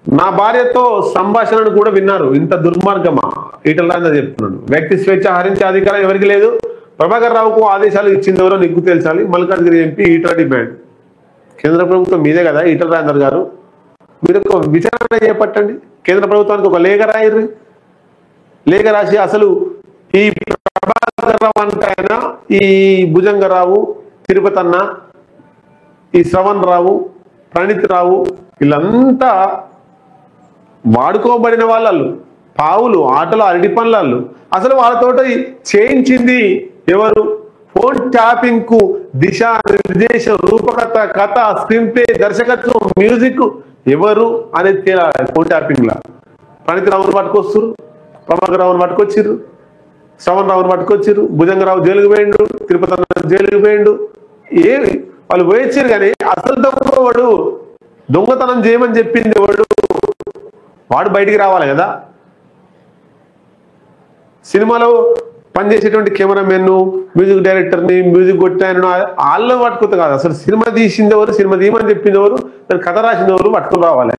నా భార్యతో సంభాషణను కూడా విన్నారు. ఇంత దుర్మార్గమా? ఈటల రాజేందర్ చెప్తున్నాడు. వ్యక్తి స్వేచ్ఛ హరించే అధికారం ఎవరికి లేదు. ప్రభాకర్ రావుకు ఆదేశాలు ఇచ్చింది ఎవరో నిగ్గు తేల్చాలి. మల్కాజ్గిరి ఎంపీ ఈటల డిమాండ్. కేంద్ర ప్రభుత్వం మీదే కదా ఈటల రాజేందర్ గారు, మీరు ఒక విచారణ చేపట్టండి. కేంద్ర ప్రభుత్వానికి ఒక లేఖ రాయిర్రి. లేఖ రాసి అసలు ఈ ప్రభాకర్ రావు అంటాయన, ఈ భుజంగరావు, తిరుపతి అన్న, ఈ శ్రవణ్ రావు, ప్రణీత్ రావు, వీళ్ళంతా వాడుకోబడిన వాళ్ళు, పావులు, ఆటలు, అరటి పనులు. అసలు వాళ్ళతో చేయించింది ఎవరు? ఫోన్ ట్యాపింగ్ కు దిశా నిర్దేశం, రూపకథ, కథ, స్క్రీన్ ప్లే, దర్శకత్వం, మ్యూజిక్ ఎవరు అనేది తేలాలి. ఫోన్ ట్యాపింగ్ లా ప్రణీత్ రావును పట్టుకొస్తారు, ప్రభాకర్ రావును పట్టుకొచ్చిర్రు, శ్రవణ్ రావును పట్టుకొచ్చిర్రు, భుజంగరావు జైలుకు పోయిండు, తిరుపతి జైలుకు పోయిండు. ఏమి వాళ్ళు పోయొచ్చారు. కానీ అసలు దొంగవాడు, దొంగతనం చేయమని చెప్పింది వాడు, వాడు బయటికి రావాలి కదా. సినిమాలో పనిచేసేటువంటి కెమెరామెన్, మ్యూజిక్ డైరెక్టర్ని, మ్యూజిక్ కొట్టాయను వాళ్ళని పట్టుకుంది కాదు. అసలు సినిమా తీసింది ఎవరు, సినిమా తీయమని చెప్పింది ఎవరు, దాని కథ రాసింది ఎవరు పట్టుకుని రావాలి.